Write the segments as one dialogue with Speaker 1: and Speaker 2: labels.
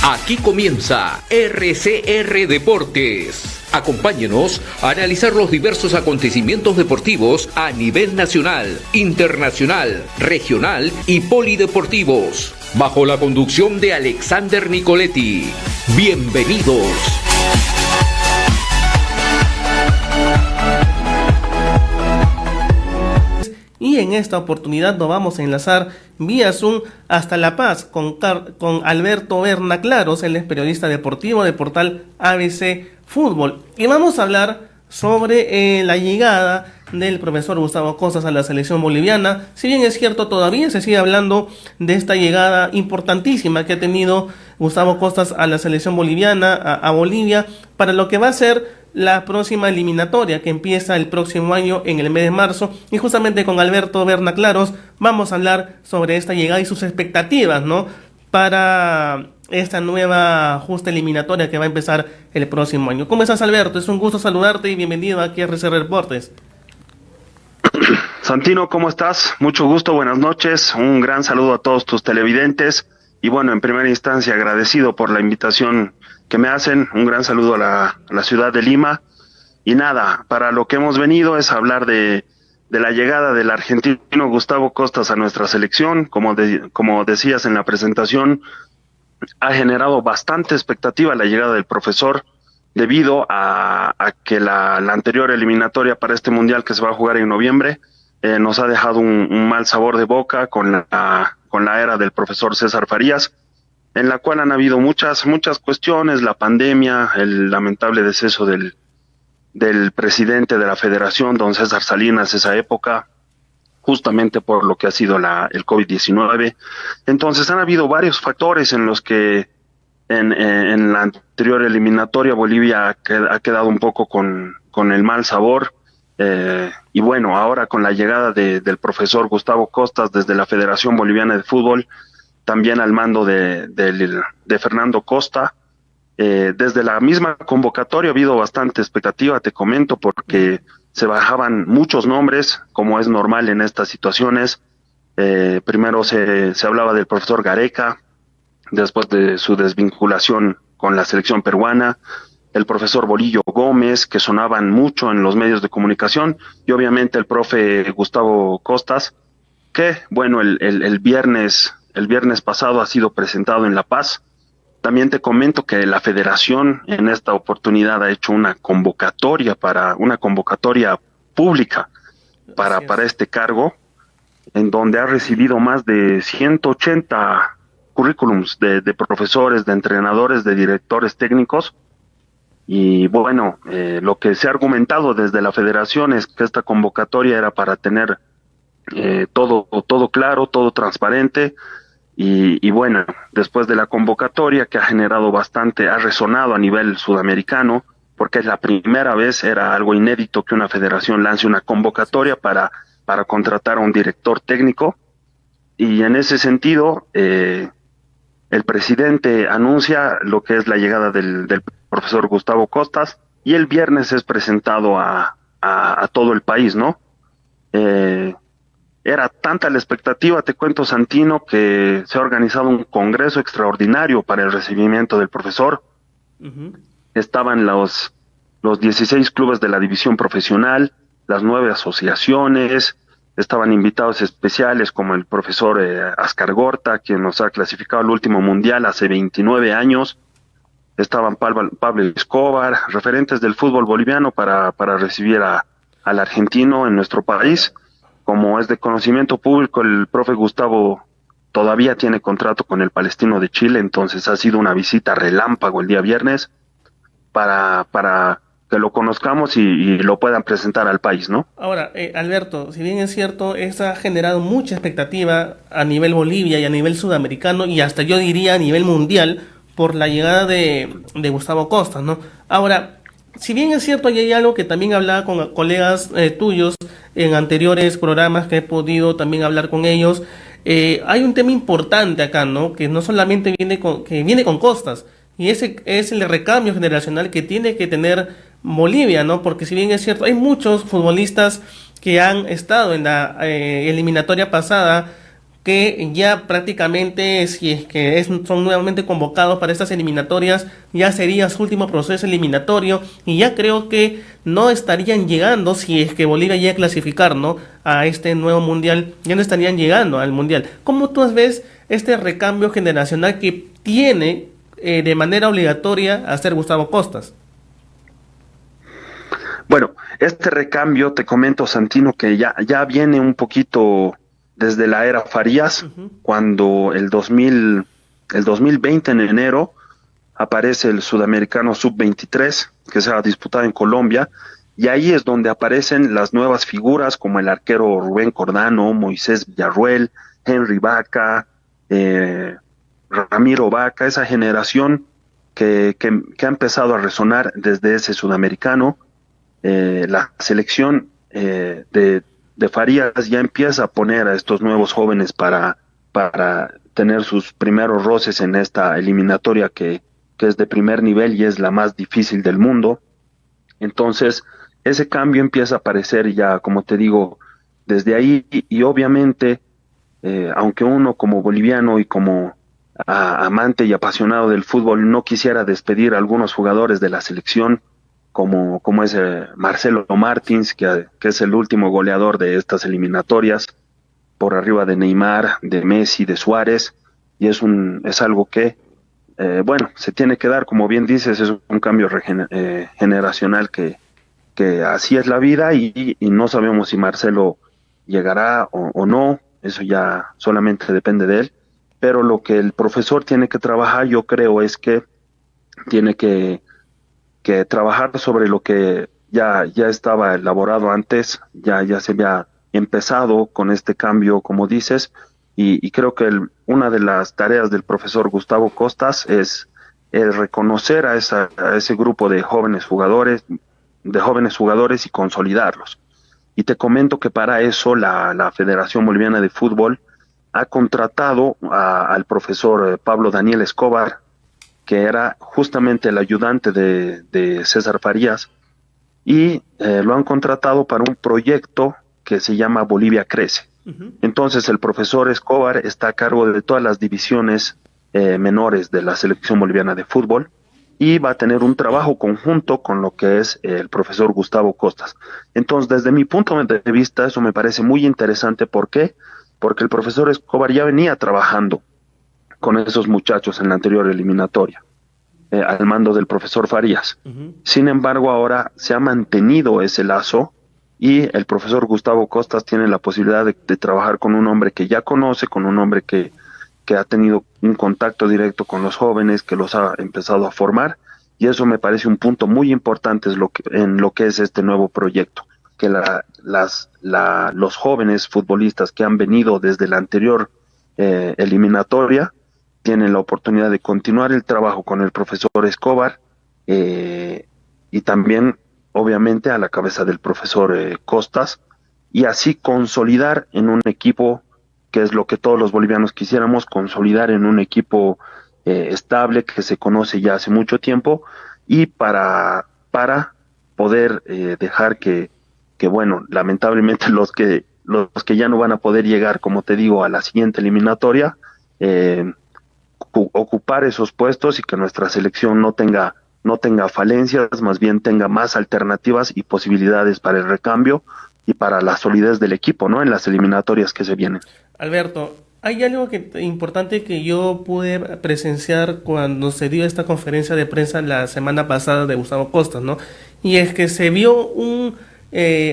Speaker 1: Aquí comienza RCR Deportes. Acompáñenos a analizar los diversos acontecimientos deportivos a nivel nacional, internacional, regional y polideportivos, bajo la conducción de Alexander Nicoletti. Bienvenidos.
Speaker 2: Y en esta oportunidad nos vamos a enlazar vía Zoom hasta La Paz con Alberto Berna Claros, él es periodista deportivo del portal ABC Fútbol. Y vamos a hablar sobre la llegada del profesor Gustavo Costas a la selección boliviana. Si bien es cierto, todavía se sigue hablando de esta llegada importantísima que ha tenido Gustavo Costas a la selección boliviana, a Bolivia, para lo que va a ser la próxima eliminatoria que empieza el próximo año en el mes de marzo. Y justamente con Alberto Berna Claros vamos a hablar sobre esta llegada y sus expectativas, ¿no?, para esta nueva justa eliminatoria que va a empezar el próximo año. ¿Cómo estás, Alberto? Es un gusto saludarte y bienvenido aquí a RCR Deportes.
Speaker 3: Santino, ¿cómo estás? Mucho gusto, buenas noches, un gran saludo a todos tus televidentes y bueno, en primera instancia agradecido por la invitación que me hacen, un gran saludo a la ciudad de Lima y nada, para lo que hemos venido es hablar de la llegada del argentino Gustavo Costas a nuestra selección. Como decías en la presentación, ha generado bastante expectativa la llegada del profesor debido a que la anterior eliminatoria para este mundial que se va a jugar en noviembre nos ha dejado un mal sabor de boca con la era del profesor César Farías, en la cual han habido muchas cuestiones, la pandemia, el lamentable deceso del presidente de la federación, don César Salinas, esa época, justamente por lo que ha sido el COVID-19. Entonces han habido varios factores en los que en la anterior eliminatoria Bolivia ha quedado un poco con el mal sabor. Y bueno, ahora con la llegada del profesor Gustavo Costas desde la Federación Boliviana de Fútbol, también al mando de Fernando Costa, desde la misma convocatoria ha habido bastante expectativa, te comento, porque se bajaban muchos nombres, como es normal en estas situaciones. Primero se hablaba del profesor Gareca, después de su desvinculación con la selección peruana, el profesor Bolillo Gómez, que sonaban mucho en los medios de comunicación, y obviamente el profe Gustavo Costas, que bueno, el viernes pasado ha sido presentado en La Paz. También te comento que la federación en esta oportunidad ha hecho una convocatoria pública para este cargo, en donde ha recibido más de 180 currículums de profesores, de entrenadores, de directores técnicos. Y bueno, lo que se ha argumentado desde la federación es que esta convocatoria era para tener todo claro, todo transparente. Y bueno, después de la convocatoria que ha generado ha resonado a nivel sudamericano, porque es la primera vez, era algo inédito que una federación lance una convocatoria para contratar a un director técnico, y en ese sentido, el presidente anuncia lo que es la llegada del profesor Gustavo Costas, y el viernes es presentado a todo el país, ¿no? Era tanta la expectativa, te cuento, Santino, que se ha organizado un congreso extraordinario para el recibimiento del profesor. Uh-huh. Estaban los 16 clubes de la división profesional, las 9 asociaciones, estaban invitados especiales como el profesor Ascar Gorta, quien nos ha clasificado al último mundial hace 29 años. Estaban Pablo Escobar, referentes del fútbol boliviano para recibir al argentino en nuestro país. Como es de conocimiento público, el profe Gustavo todavía tiene contrato con el Palestino de Chile, entonces ha sido una visita relámpago el día viernes para que lo conozcamos y lo puedan presentar al país, ¿no?
Speaker 2: Ahora, Alberto, si bien es cierto, esto ha generado mucha expectativa a nivel Bolivia y a nivel sudamericano y hasta yo diría a nivel mundial por la llegada de Gustavo Costas, ¿no? Ahora, si bien es cierto, y hay algo que también hablaba con colegas tuyos en anteriores programas que he podido también hablar con ellos, hay un tema importante acá, ¿no? Que no solamente viene con Costas, y ese es el recambio generacional que tiene que tener Bolivia, ¿no? Porque si bien es cierto, hay muchos futbolistas que han estado en la eliminatoria pasada que ya prácticamente, si es que son nuevamente convocados para estas eliminatorias, ya sería su último proceso eliminatorio y ya creo que no estarían llegando, si es que Bolivia llega a clasificar, ¿no?, a este nuevo mundial, ya no estarían llegando al mundial. ¿Cómo tú ves este recambio generacional que tiene de manera obligatoria hacer Gustavo Costas?
Speaker 3: Bueno, este recambio, te comento, Santino, que ya viene un poquito desde la era Farías, cuando el 2020 en enero aparece el Sudamericano Sub-23, que se ha disputado en Colombia, y ahí es donde aparecen las nuevas figuras como el arquero Rubén Cordano, Moisés Villarruel, Henry Vaca, Ramiro Vaca, esa generación que ha empezado a resonar desde ese Sudamericano. La selección de Farías ya empieza a poner a estos nuevos jóvenes para tener sus primeros roces en esta eliminatoria que es de primer nivel y es la más difícil del mundo. Entonces, ese cambio empieza a aparecer ya, como te digo, desde ahí, y obviamente, aunque uno como boliviano y como amante y apasionado del fútbol no quisiera despedir a algunos jugadores de la selección, como es Marcelo Martins, que es el último goleador de estas eliminatorias, por arriba de Neymar, de Messi, de Suárez, y es algo que, bueno, se tiene que dar, como bien dices, es un cambio generacional que así es la vida, y no sabemos si Marcelo llegará o no, eso ya solamente depende de él, pero lo que el profesor tiene que trabajar, yo creo, es que tiene que trabajar sobre lo que ya estaba elaborado antes, ya se había empezado con este cambio, como dices, y creo que una de las tareas del profesor Gustavo Costas es reconocer a ese grupo de jóvenes jugadores y consolidarlos. Y te comento que para eso la Federación Boliviana de Fútbol ha contratado al profesor Pablo Daniel Escobar, que era justamente el ayudante de César Farías, y lo han contratado para un proyecto que se llama Bolivia Crece. Entonces el profesor Escobar está a cargo de todas las divisiones menores de la selección boliviana de fútbol, y va a tener un trabajo conjunto con lo que es el profesor Gustavo Costas. Entonces, desde mi punto de vista, eso me parece muy interesante. ¿Por qué? Porque el profesor Escobar ya venía trabajando con esos muchachos en la anterior eliminatoria, al mando del profesor Farías. Sin embargo, ahora se ha mantenido ese lazo, y el profesor Gustavo Costas tiene la posibilidad de trabajar con un hombre que ya conoce, con un hombre que ha tenido un contacto directo con los jóvenes, que los ha empezado a formar, y eso me parece un punto muy importante en lo que es este nuevo proyecto, que los jóvenes futbolistas que han venido desde la anterior eliminatoria tienen la oportunidad de continuar el trabajo con el profesor Escobar, y también obviamente a la cabeza del profesor Costas, y así consolidar en un equipo, que es lo que todos los bolivianos quisiéramos, consolidar en un equipo estable, que se conoce ya hace mucho tiempo, y para poder dejar que bueno, lamentablemente los que ya no van a poder llegar, como te digo, a la siguiente eliminatoria, ocupar esos puestos, y que nuestra selección no tenga falencias, más bien tenga más alternativas y posibilidades para el recambio y para la solidez del equipo, ¿no?, en las eliminatorias que se vienen.
Speaker 2: Alberto, hay algo importante que yo pude presenciar cuando se dio esta conferencia de prensa la semana pasada de Gustavo Costas, ¿no? Y es que se vio un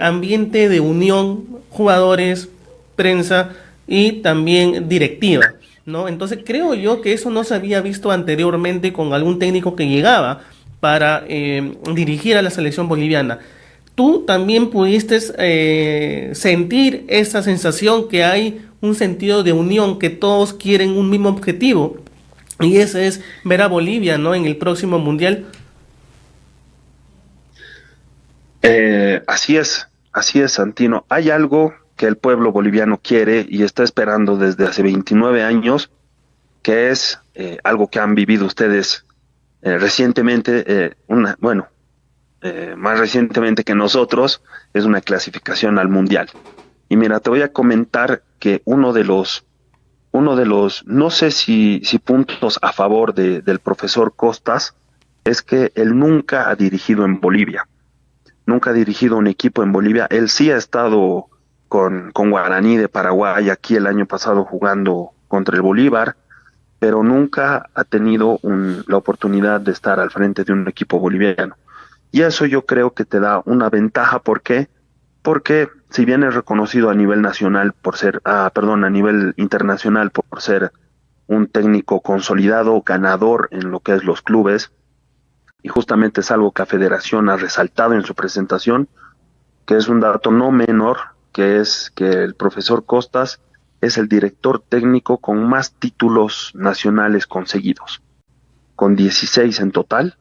Speaker 2: ambiente de unión, jugadores, prensa y también directiva, ¿no? Entonces creo yo que eso no se había visto anteriormente con algún técnico que llegaba para dirigir a la selección boliviana. ¿Tú también pudiste sentir esa sensación que hay un sentido de unión, que todos quieren un mismo objetivo, y ese es ver a Bolivia, ¿no?, en el próximo mundial?
Speaker 3: Así es, Santino. Hay algo que el pueblo boliviano quiere y está esperando desde hace 29 años, que es algo que han vivido ustedes recientemente, más recientemente que nosotros, es una clasificación al mundial. Y mira, te voy a comentar que uno de los uno de los, no sé si puntos a favor del profesor Costas, es que él nunca ha dirigido en Bolivia, nunca ha dirigido un equipo en Bolivia. Él sí ha estado con Guaraní de Paraguay aquí el año pasado jugando contra el Bolívar, pero nunca ha tenido la oportunidad de estar al frente de un equipo boliviano. Y eso yo creo que te da una ventaja. ¿Por qué? Porque si bien es reconocido a nivel nacional a nivel internacional por ser un técnico consolidado, ganador en lo que es los clubes, y justamente es algo que la Federación ha resaltado en su presentación, que es un dato no menor, que es que el profesor Costas es el director técnico con más títulos nacionales conseguidos, con 16 en total,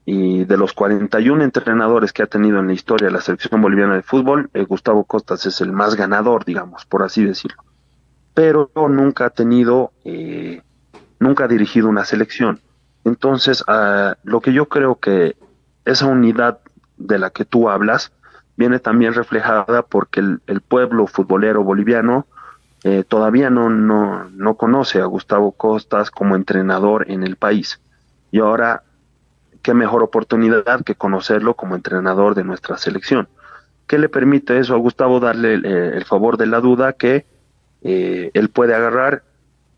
Speaker 3: y de los 41 entrenadores que ha tenido en la historia de la selección boliviana de fútbol, Gustavo Costas es el más ganador, digamos, por así decirlo. Pero nunca ha dirigido una selección. Entonces, lo que yo creo que esa unidad de la que tú hablas viene también reflejada porque el pueblo futbolero boliviano todavía no conoce a Gustavo Costas como entrenador en el país. Y ahora, qué mejor oportunidad que conocerlo como entrenador de nuestra selección. ¿Qué le permite eso a Gustavo? Darle el favor de la duda que él puede agarrar.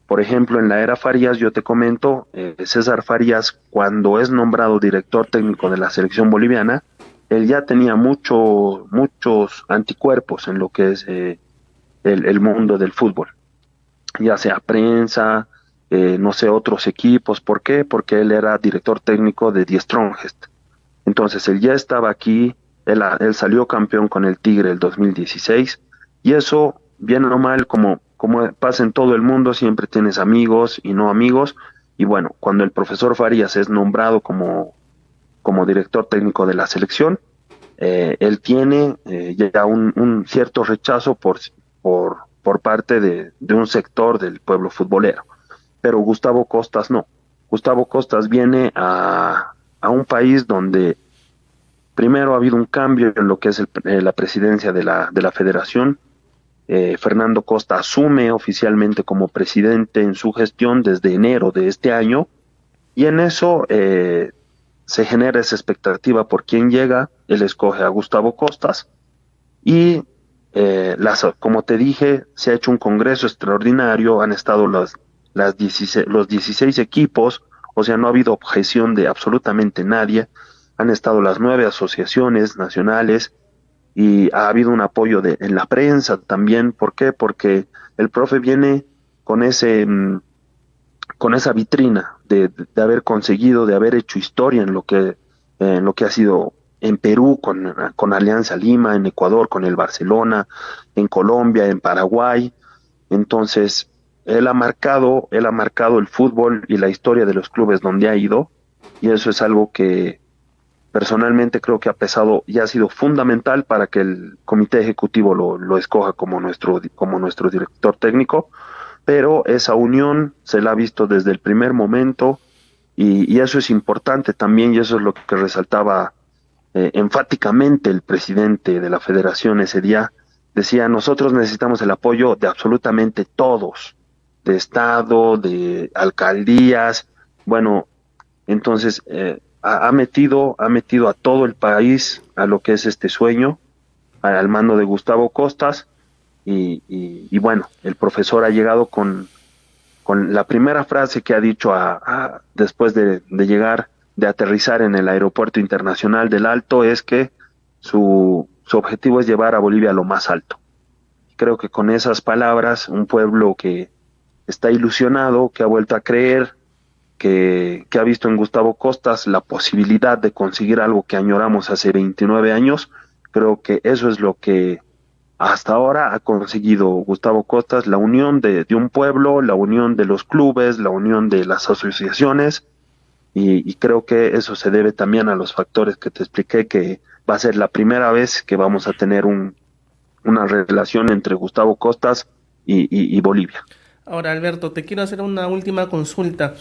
Speaker 3: Por ejemplo, en la era Farías, yo te comento, César Farías, cuando es nombrado director técnico de la selección boliviana, él ya tenía muchos anticuerpos en lo que es el mundo del fútbol, ya sea prensa, no sé, otros equipos. ¿Por qué? Porque él era director técnico de Die Strongest. Entonces, él ya estaba aquí, él salió campeón con el Tigre el 2016, y eso, bien o mal, como pasa en todo el mundo, siempre tienes amigos y no amigos. Y bueno, cuando el profesor Farías es nombrado como director técnico de la selección, él tiene ya un cierto rechazo por parte de un sector del pueblo futbolero. Pero Gustavo Costas no. Gustavo Costas viene a un país donde primero ha habido un cambio en lo que es la presidencia de la federación. Fernando Costa asume oficialmente como presidente en su gestión desde enero de este año, y en eso se genera esa expectativa por quién llega. Él escoge a Gustavo Costas y como te dije, se ha hecho un congreso extraordinario, han estado los 16 equipos, o sea, no ha habido objeción de absolutamente nadie, han estado las 9 asociaciones nacionales, y ha habido un apoyo en la prensa también. ¿Por qué? Porque el profe viene con esa vitrina de haber conseguido, de haber hecho historia en lo que ha sido en Perú con Alianza Lima, en Ecuador con el Barcelona, en Colombia, en Paraguay. Entonces, él ha marcado el fútbol y la historia de los clubes donde ha ido, y eso es algo que personalmente creo que ha pesado y ha sido fundamental para que el comité ejecutivo lo escoja como nuestro director técnico. Pero esa unión se la ha visto desde el primer momento, y eso es importante también, y eso es lo que resaltaba enfáticamente el presidente de la federación ese día. Decía: nosotros necesitamos el apoyo de absolutamente todos, de Estado, de alcaldías. Bueno, entonces ha metido a todo el país a lo que es este sueño, al mando de Gustavo Costas, y bueno, el profesor ha llegado con la primera frase que ha dicho después de llegar, de aterrizar en el Aeropuerto Internacional del Alto, es que su objetivo es llevar a Bolivia a lo más alto. Creo que con esas palabras, un pueblo que está ilusionado, que ha vuelto a creer, que ha visto en Gustavo Costas la posibilidad de conseguir algo que añoramos hace 29 años, creo que eso es lo que hasta ahora ha conseguido Gustavo Costas: la unión de un pueblo, la unión de los clubes, la unión de las asociaciones, y creo que eso se debe también a los factores que te expliqué, que va a ser la primera vez que vamos a tener una relación entre Gustavo Costas y Bolivia.
Speaker 2: Ahora, Alberto, te quiero hacer una última consulta.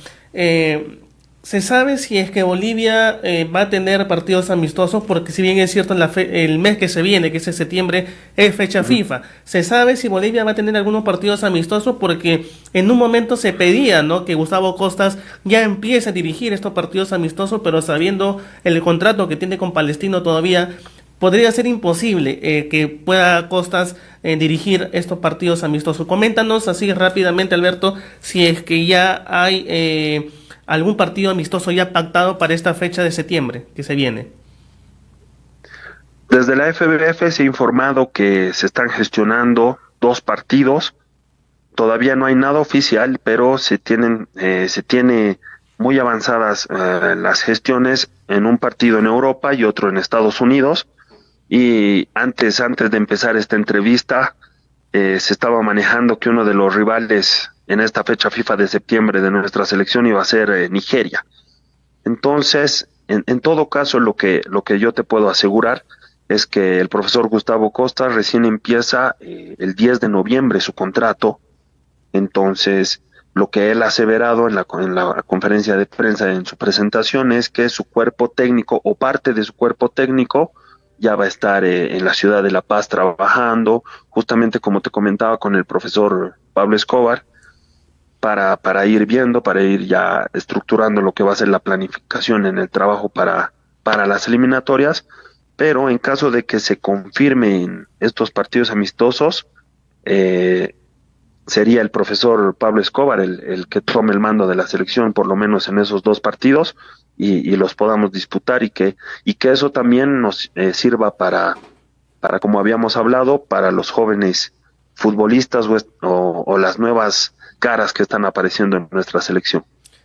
Speaker 2: ¿Se sabe si es que Bolivia va a tener partidos amistosos? Porque si bien es cierto el mes que se viene, que es septiembre, es fecha FIFA. ¿Se sabe si Bolivia va a tener algunos partidos amistosos? Porque en un momento se pedía, ¿no?, que Gustavo Costas ya empiece a dirigir estos partidos amistosos, pero sabiendo el contrato que tiene con Palestino todavía, podría ser imposible que pueda Costas dirigir estos partidos amistosos. Coméntanos así rápidamente, Alberto, si es que ya hay algún partido amistoso ya pactado para esta fecha de septiembre que se viene.
Speaker 3: Desde la FBF se ha informado que se están gestionando 2 partidos. Todavía no hay nada oficial, pero se tiene muy avanzadas las gestiones en un partido en Europa y otro en Estados Unidos. Y antes de empezar esta entrevista, se estaba manejando que uno de los rivales en esta fecha FIFA de septiembre de nuestra selección iba a ser Nigeria. Entonces, en todo caso, lo que yo te puedo asegurar es que el profesor Gustavo Costas recién empieza el 10 de noviembre su contrato. Entonces, lo que él ha aseverado en la conferencia de prensa en su presentación es que su cuerpo técnico o parte de su cuerpo técnico ya va a estar en la ciudad de La Paz trabajando, justamente como te comentaba con el profesor Pablo Escobar, para ir viendo, para ir ya estructurando lo que va a ser la planificación en el trabajo para las eliminatorias. Pero en caso de que se confirmen estos partidos amistosos, sería el profesor Pablo Escobar el que tome el mando de la selección, por lo menos en esos 2 partidos, y los podamos disputar, y que eso también nos sirva para, como habíamos hablado, para los jóvenes futbolistas o las nuevas caras que están apareciendo en nuestra selección.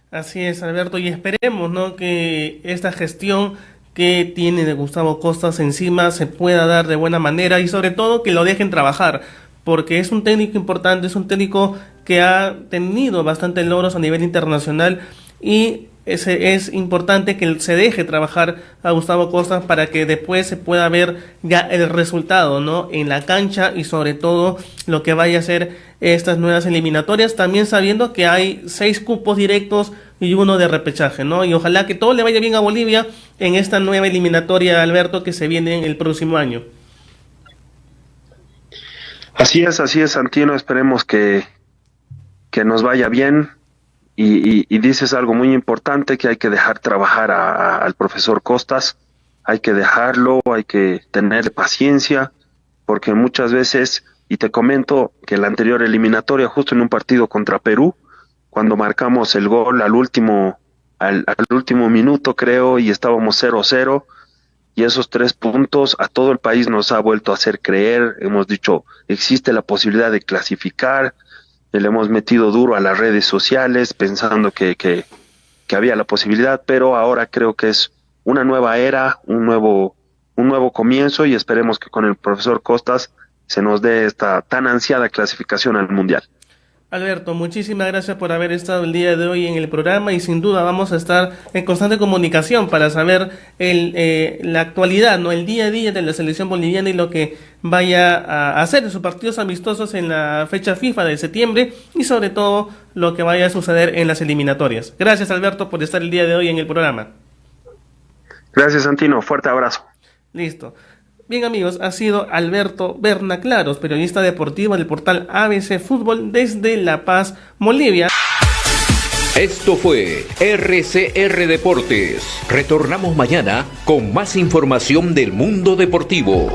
Speaker 2: Así es, Alberto, y esperemos, ¿no?, que esta gestión que tiene de Gustavo Costas encima se pueda dar de buena manera, y sobre todo que lo dejen trabajar, porque es un técnico importante, es un técnico que ha tenido bastantes logros a nivel internacional, y es importante que se deje trabajar a Gustavo Costas para que después se pueda ver ya el resultado, ¿no?, en la cancha, y sobre todo lo que vaya a ser estas nuevas eliminatorias, también sabiendo que hay 6 cupos directos y 1 de repechaje, ¿no? Y ojalá que todo le vaya bien a Bolivia en esta nueva eliminatoria, Alberto, que se viene en el próximo año.
Speaker 3: Así es, Santino, esperemos que nos vaya bien. Y dices algo muy importante, que hay que dejar trabajar al profesor Costas, hay que dejarlo, hay que tener paciencia, porque muchas veces, y te comento que la anterior eliminatoria, justo en un partido contra Perú, cuando marcamos el gol al último minuto, creo, y estábamos 0-0, y esos 3 puntos a todo el país nos ha vuelto a hacer creer, hemos dicho, existe la posibilidad de clasificar. Le hemos metido duro a las redes sociales pensando que había la posibilidad, pero ahora creo que es una nueva era, un nuevo comienzo, y esperemos que con el profesor Costas se nos dé esta tan ansiada clasificación al Mundial.
Speaker 2: Alberto, muchísimas gracias por haber estado el día de hoy en el programa, y sin duda vamos a estar en constante comunicación para saber la actualidad, ¿no?, el día a día de la selección boliviana y lo que vaya a hacer en sus partidos amistosos en la fecha FIFA de septiembre, y sobre todo lo que vaya a suceder en las eliminatorias. Gracias, Alberto, por estar el día de hoy en el programa.
Speaker 3: Gracias, Santino, fuerte abrazo.
Speaker 2: Listo. Bien, amigos, ha sido Alberto Bernaclaros, periodista deportivo del portal ABC Fútbol desde La Paz, Bolivia.
Speaker 1: Esto fue RCR Deportes. Retornamos mañana con más información del mundo deportivo.